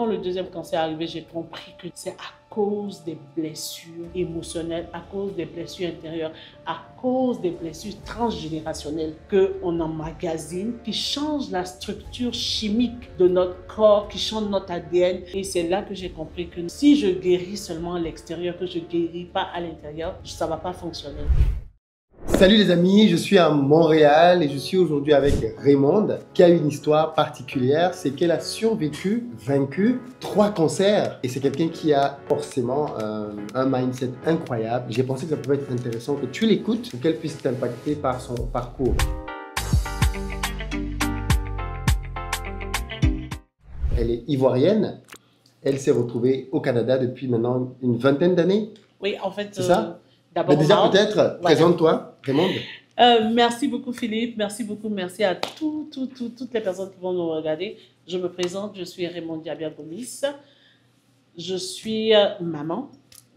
Quand le deuxième cancer est arrivé, j'ai compris que c'est à cause des blessures émotionnelles, à cause des blessures intérieures, à cause des blessures transgénérationnelles qu'on emmagasine, qui changent la structure chimique de notre corps, qui changent notre ADN. Et c'est là que j'ai compris que si je guéris seulement à l'extérieur, que je ne guéris pas à l'intérieur, ça ne va pas fonctionner. Salut les amis, je suis à Montréal et je suis aujourd'hui avec Raymonde qui a une histoire particulière, c'est qu'elle a vaincu 3 cancers et c'est quelqu'un qui a forcément un mindset incroyable. J'ai pensé que ça pouvait être intéressant que tu l'écoutes pour qu'elle puisse t'impacter par son parcours. Elle est ivoirienne, elle s'est retrouvée au Canada depuis maintenant une vingtaine d'années. Oui, en fait, c'est ça? D'abord, déjà peut-être, présente-toi, Raymonde. Merci beaucoup Philippe, merci à toutes les personnes qui vont nous regarder. Je me présente, je suis Raymonde Diabia-Gomis. Je suis maman,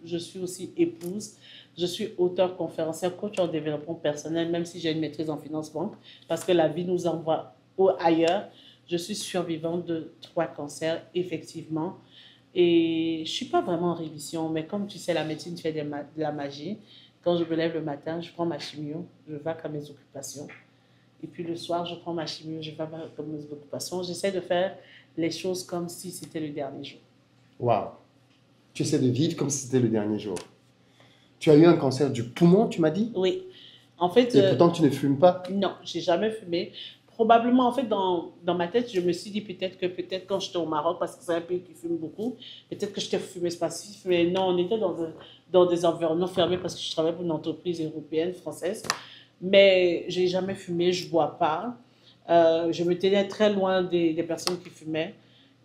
je suis aussi épouse, je suis auteur, conférencière, coach en développement personnel, même si j'ai une maîtrise en finance banque, parce que la vie nous envoie ailleurs. Je suis survivante de 3 cancers, effectivement. Et je ne suis pas vraiment en rémission, mais comme tu sais, la médecine fait de la magie. Quand je me lève le matin, je prends ma chimio, je vais à mes occupations. Et puis le soir, je prends ma chimio, je vais à mes occupations. J'essaie de faire les choses comme si c'était le dernier jour. Waouh! Tu essaies de vivre comme si c'était le dernier jour. Tu as eu un cancer du poumon, tu m'as dit? Oui. En fait, et pourtant, tu ne fumes pas? Non, j'ai jamais fumé. Probablement, en fait, dans ma tête, je me suis dit peut-être quand j'étais au Maroc, parce que c'est un pays qui fume beaucoup, peut-être que j'étais fumée passif, mais non, on était dans des environnements fermés parce que je travaillais pour une entreprise européenne, française. Mais je n'ai jamais fumé, je ne bois pas. Je me tenais très loin des personnes qui fumaient.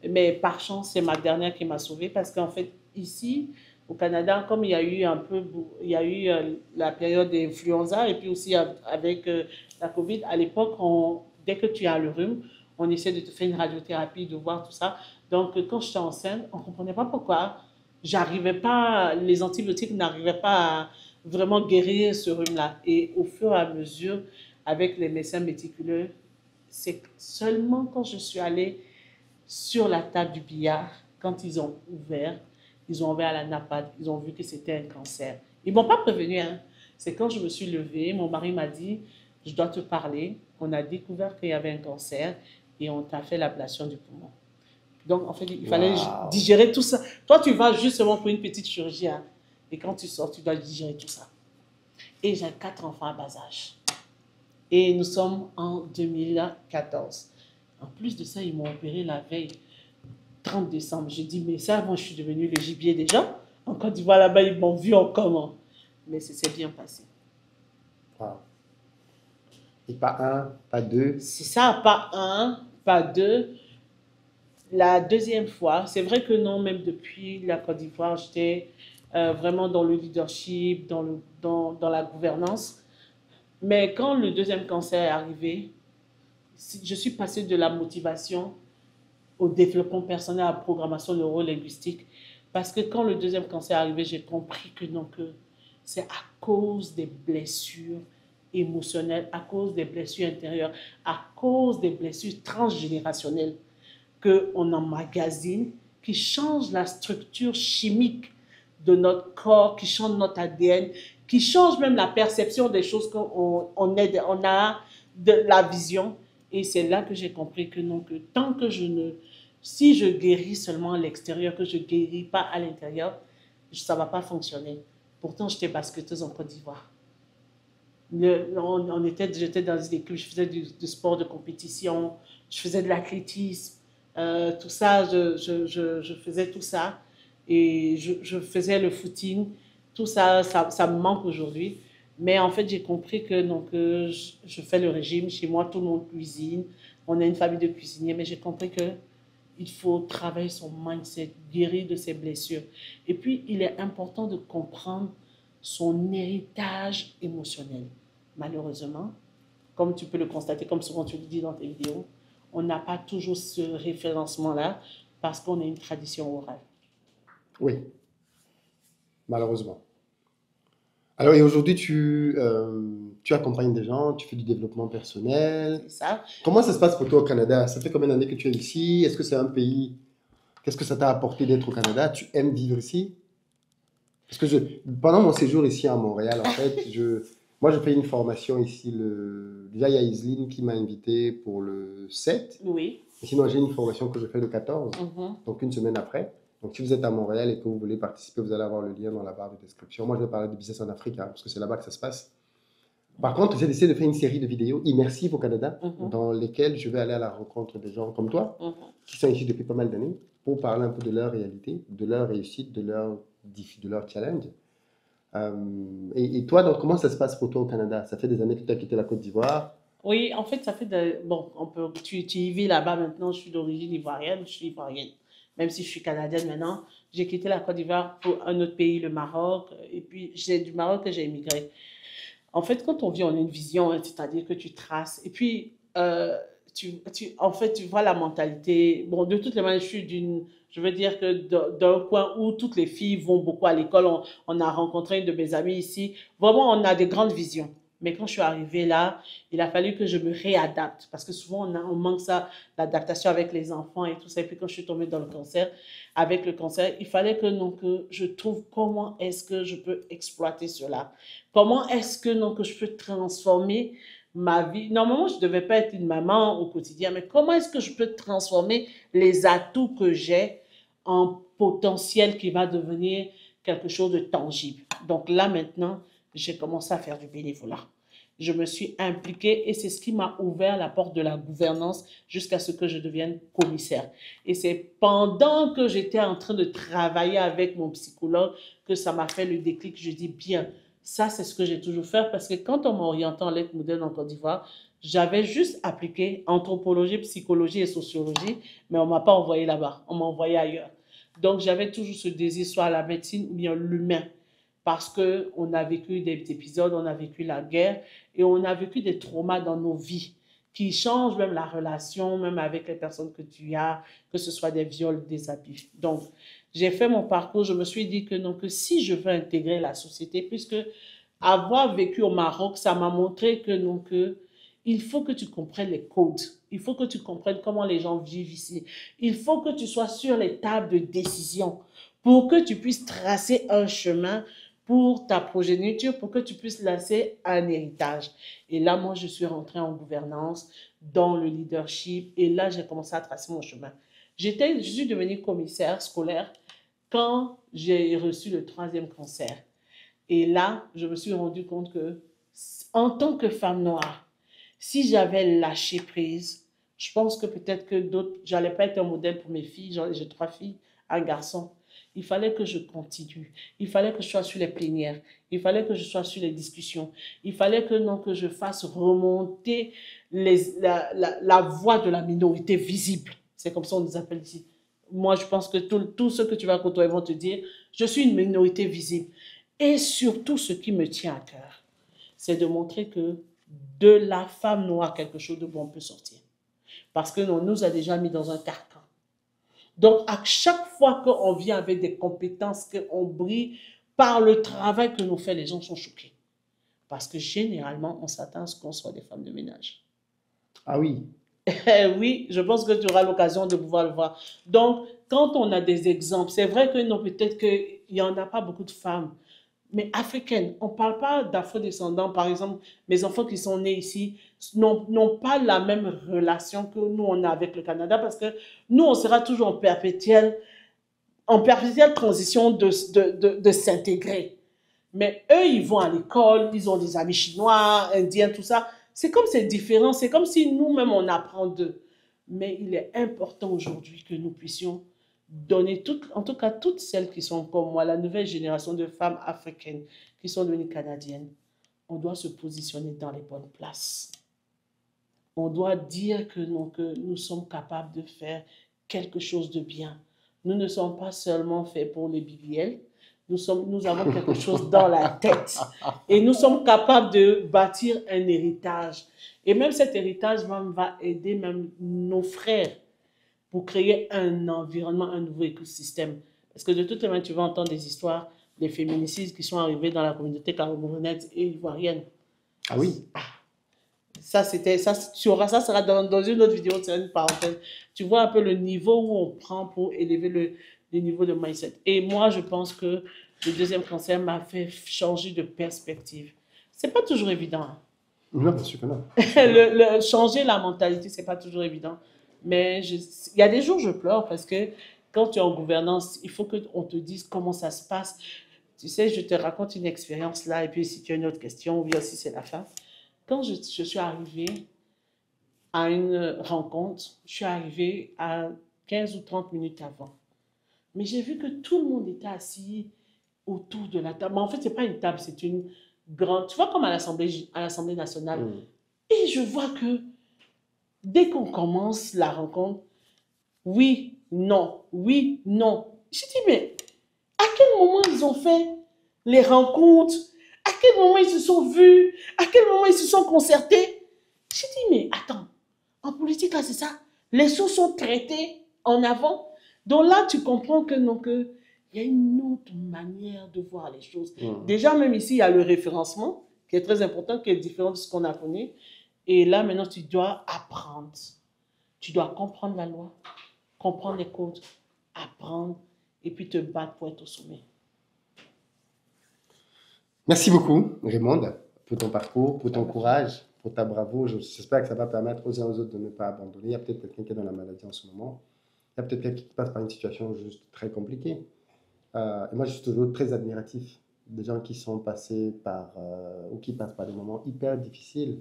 Mais par chance, c'est ma dernière qui m'a sauvée parce qu'en fait, ici, au Canada, comme il y a eu la période d'influenza et puis aussi avec la COVID, à l'époque, dès que tu as le rhume, on essaie de te faire une radiothérapie, de voir tout ça. Donc, quand j'étais enceinte, on ne comprenait pas pourquoi les antibiotiques n'arrivaient pas à vraiment guérir ce rhume-là. Et au fur et à mesure, avec les médecins méticuleux, c'est seulement quand je suis allée sur la table du billard, quand ils ont ouvert la NAPAD, ils ont vu que c'était un cancer. Ils ne m'ont pas prévenu, hein. C'est quand je me suis levée, mon mari m'a dit, je dois te parler. On a découvert qu'il y avait un cancer et on t'a fait l'ablation du poumon. Donc, en fait, il fallait digérer tout ça. Toi, tu vas justement pour une petite chirurgie, hein, et quand tu sors, tu dois digérer tout ça. Et j'ai 4 enfants à bas âge. Et nous sommes en 2014. En plus de ça, ils m'ont opéré la veille, 30 décembre. J'ai dit, mais ça, moi, je suis devenue le gibier déjà. En Côte d'Ivoire, là-bas, ils m'ont vu en comment. Mais ça s'est bien passé. Wow. Et pas 1, pas 2. C'est ça, pas 1, pas 2. La deuxième fois, c'est vrai que non, même depuis la Côte d'Ivoire, j'étais vraiment dans le leadership, dans la gouvernance. Mais quand le deuxième cancer est arrivé, je suis passée de la motivation au développement personnel, à la programmation neuro-linguistique. Parce que quand le deuxième cancer est arrivé, j'ai compris que non, que c'est à cause des blessures émotionnelles, à cause des blessures intérieures, à cause des blessures transgénérationnelles qu'on emmagasine, qui changent la structure chimique de notre corps, qui changent notre ADN, qui changent même la perception des choses qu'on a de la vision. Et c'est là que j'ai compris que non, que tant que si je guéris seulement à l'extérieur, que je ne guéris pas à l'intérieur, ça ne va pas fonctionner. Pourtant, j'étais basketteuse en Côte d'Ivoire. J'étais dans une équipe, je faisais du sport de compétition, je faisais de l'athlétisme, tout ça, je faisais tout ça. Et je faisais le footing. Tout ça, ça me manque aujourd'hui. Mais en fait, j'ai compris que je fais le régime. Chez moi, tout le monde cuisine. On est une famille de cuisiniers. Mais j'ai compris qu'il faut travailler son mindset, guérir de ses blessures. Et puis, il est important de comprendre son héritage émotionnel. Malheureusement, comme tu peux le constater, comme souvent tu le dis dans tes vidéos, on n'a pas toujours ce référencement-là parce qu'on a une tradition orale. Oui, malheureusement. Alors, et aujourd'hui, tu accompagnes des gens, tu fais du développement personnel. C'est ça. Comment ça se passe pour toi au Canada? Ça fait combien d'années que tu es ici? Est-ce que c'est un pays Qu'est-ce que ça t'a apporté d'être au Canada? Tu aimes vivre ici? Parce que pendant mon séjour ici à Montréal, en fait, moi, je fais une formation ici. Déjà, il y a Iseline qui m'a invité pour le 7. Oui. Et sinon, j'ai une formation que je fais le 14, Mhm. donc une semaine après. Donc, si vous êtes à Montréal et que vous voulez participer, vous allez avoir le lien dans la barre de description. Moi, je vais parler de business en Afrique, hein, parce que c'est là-bas que ça se passe. Par contre, j'ai décidé de faire une série de vidéos immersives au Canada, dans lesquelles je vais aller à la rencontre des gens comme toi, qui sont ici depuis pas mal d'années, pour parler un peu de leur réalité, de leur réussite, de leur challenge. Et toi, donc, comment ça se passe pour toi au Canada? Ça fait des années que tu as quitté la Côte d'Ivoire. Oui, en fait, ça fait bon, tu y vis là-bas maintenant, je suis d'origine ivoirienne, je suis ivoirienne. Même si je suis canadienne maintenant, j'ai quitté la Côte d'Ivoire pour un autre pays, le Maroc, et puis c'est du Maroc que j'ai émigré. En fait, quand on vit, on a une vision, hein, c'est-à-dire que tu traces. Et puis, en fait, tu vois la mentalité. Bon, de toutes les manières, je veux dire que d'un coin où toutes les filles vont beaucoup à l'école, on a rencontré une de mes amies ici. Vraiment, on a des grandes visions. Mais quand je suis arrivée là, il a fallu que je me réadapte. Parce que souvent, on manque ça, l'adaptation avec les enfants et tout ça. Et puis, quand je suis tombée dans le cancer, avec le cancer, il fallait que je trouve comment est-ce que je peux exploiter cela. Comment est-ce que je peux transformer ma vie? Normalement, je ne devais pas être une maman au quotidien, mais comment est-ce que je peux transformer les atouts que j'ai en potentiel qui va devenir quelque chose de tangible? Donc là, maintenant, j'ai commencé à faire du bénévolat. Je me suis impliquée et c'est ce qui m'a ouvert la porte de la gouvernance jusqu'à ce que je devienne commissaire. Et c'est pendant que j'étais en train de travailler avec mon psychologue que ça m'a fait le déclic. Je dis bien, ça, c'est ce que j'ai toujours fait parce que quand on m'a orienté en lettres modernes en Côte d'Ivoire, j'avais juste appliqué anthropologie, psychologie et sociologie, mais on ne m'a pas envoyé là-bas, on m'a envoyé ailleurs. Donc, j'avais toujours ce désir, soit la médecine ou bien l'humain, parce qu'on a vécu des épisodes, on a vécu la guerre et on a vécu des traumas dans nos vies qui changent même la relation, même avec les personnes que tu as, que ce soit des viols, des abus. Donc, j'ai fait mon parcours, je me suis dit que non, que si je veux intégrer la société, puisque avoir vécu au Maroc, ça m'a montré que non, que il faut que tu comprennes les codes, il faut que tu comprennes comment les gens vivent ici, il faut que tu sois sur les tables de décision pour que tu puisses tracer un chemin pour ta progéniture, pour que tu puisses laisser un héritage. Et là, moi, je suis rentrée en gouvernance, dans le leadership, et là, j'ai commencé à tracer mon chemin. Je suis devenue commissaire scolaire quand j'ai reçu le 3e cancer. Et là, je me suis rendu compte que, en tant que femme noire, si j'avais lâché prise, je pense que peut-être que d'autres, j'allais pas être un modèle pour mes filles, j'ai 3 filles, un garçon. Il fallait que je continue. Il fallait que je sois sur les plénières. Il fallait que je sois sur les discussions. Il fallait que je fasse remonter la voix de la minorité visible. C'est comme ça qu'on nous appelle ici. Moi, je pense que tous ceux que tu vas côtoyer vont te dire, je suis une minorité visible. Et surtout, ce qui me tient à cœur, c'est de montrer que de la femme noire, quelque chose de bon peut sortir. Parce qu'on nous a déjà mis dans un carcan. Donc, à chaque fois qu'on vient avec des compétences, qu'on brille par le travail que nous fait, les gens sont choqués. Parce que généralement, on s'attend à ce qu'on soit des femmes de ménage. Ah oui. Oui, je pense que tu auras l'occasion de pouvoir le voir. Donc, quand on a des exemples, c'est vrai que non, peut-être qu'il n'y en a pas beaucoup de femmes, mais africaines. On ne parle pas d'afro-descendants. Par exemple, mes enfants qui sont nés ici n'ont pas la même relation que nous, on a avec le Canada parce que nous, on sera toujours en perpétuelle transition de s'intégrer. Mais eux, ils vont à l'école, ils ont des amis chinois, indiens, tout ça. C'est comme c'est différent, c'est comme si nous-mêmes, on apprend d'eux. Mais il est important aujourd'hui que nous puissions donner, en tout cas toutes celles qui sont comme moi, la nouvelle génération de femmes africaines qui sont devenues canadiennes, on doit se positionner dans les bonnes places. On doit dire que nous sommes capables de faire quelque chose de bien. Nous ne sommes pas seulement faits pour les BBL, nous avons quelque chose dans la tête et nous sommes capables de bâtir un héritage. Et même cet héritage va aider même nos frères pour créer un environnement, un nouveau écosystème. Parce que de toute manière, tu vas entendre des histoires des féminicides qui sont arrivés dans la communauté camerounaise et ivoirienne. Ah oui. Ça, ça sera dans une autre vidéo, c'est une parenthèse. Tu vois un peu le niveau où on prend pour élever le niveau de mindset. Et moi, je pense que le deuxième cancer m'a fait changer de perspective. C'est pas toujours évident. Hein. Non, bien sûr que non. Changer la mentalité, c'est pas toujours évident. Mais il y a des jours où je pleure parce que quand tu es en gouvernance, il faut qu'on te dise comment ça se passe. Tu sais, je te raconte une expérience là, et puis si tu as une autre question, ou bien si c'est la fin. Quand je suis arrivée à une rencontre, je suis arrivée à 15 ou 30 minutes avant. Mais j'ai vu que tout le monde était assis autour de la table. Mais en fait, ce n'est pas une table, c'est une grande... Tu vois, comme à l'Assemblée nationale. Et je vois que dès qu'on commence la rencontre, oui, non, oui, non. Je dis, mais à quel moment ils ont fait les rencontres? À quel moment ils se sont vus? À quel moment ils se sont concertés? Je dis, mais attends, en politique, là, c'est ça. Les choses sont traitées en avant. Donc là, tu comprends que non, que il y a une autre manière de voir les choses. Déjà, même ici, il y a le référencement, qui est très important, qui est différent de ce qu'on a connu. Et là, maintenant, tu dois apprendre. Tu dois comprendre la loi, comprendre les codes, apprendre, et puis te battre pour être au sommet. Merci beaucoup, Raymond, pour ton parcours, pour ton courage, pour ta bravoure. J'espère que ça va permettre aux uns aux autres de ne pas abandonner. Il y a peut-être quelqu'un qui est dans la maladie en ce moment. Il y a peut-être quelqu'un qui passe par une situation juste très compliquée. Et moi, je suis toujours très admiratif des gens qui sont passés par, ou qui passent par des moments hyper difficiles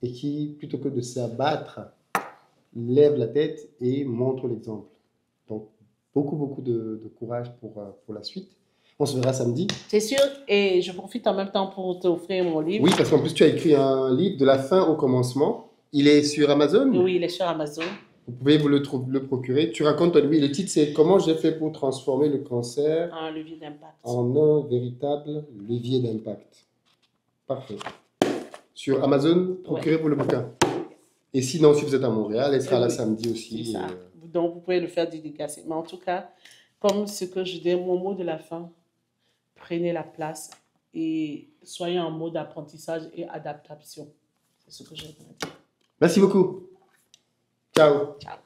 et qui, plutôt que de s'abattre, lèvent la tête et montrent l'exemple. Donc, beaucoup de courage pour la suite. On se verra samedi. C'est sûr, et je profite en même temps pour t'offrir mon livre. Oui, parce qu'en plus, tu as écrit un livre de la fin au commencement. Il est sur Amazon? Oui, il est sur Amazon. Vous pouvez le procurer. Tu racontes, lui, le titre, c'est Comment j'ai fait pour transformer le cancer en levier d'impact. En un véritable levier d'impact. Parfait. Sur Amazon, procurez-vous le bouquin. Et sinon, si vous êtes à Montréal, elle sera là samedi aussi. C'est ça. Donc, vous pouvez le faire dédicacer. Mais en tout cas, comme ce que je dis, mon mot de la fin, prenez la place et soyez en mode apprentissage et adaptation. C'est ce que j'ai à dire. Merci beaucoup. Ciao. Ciao.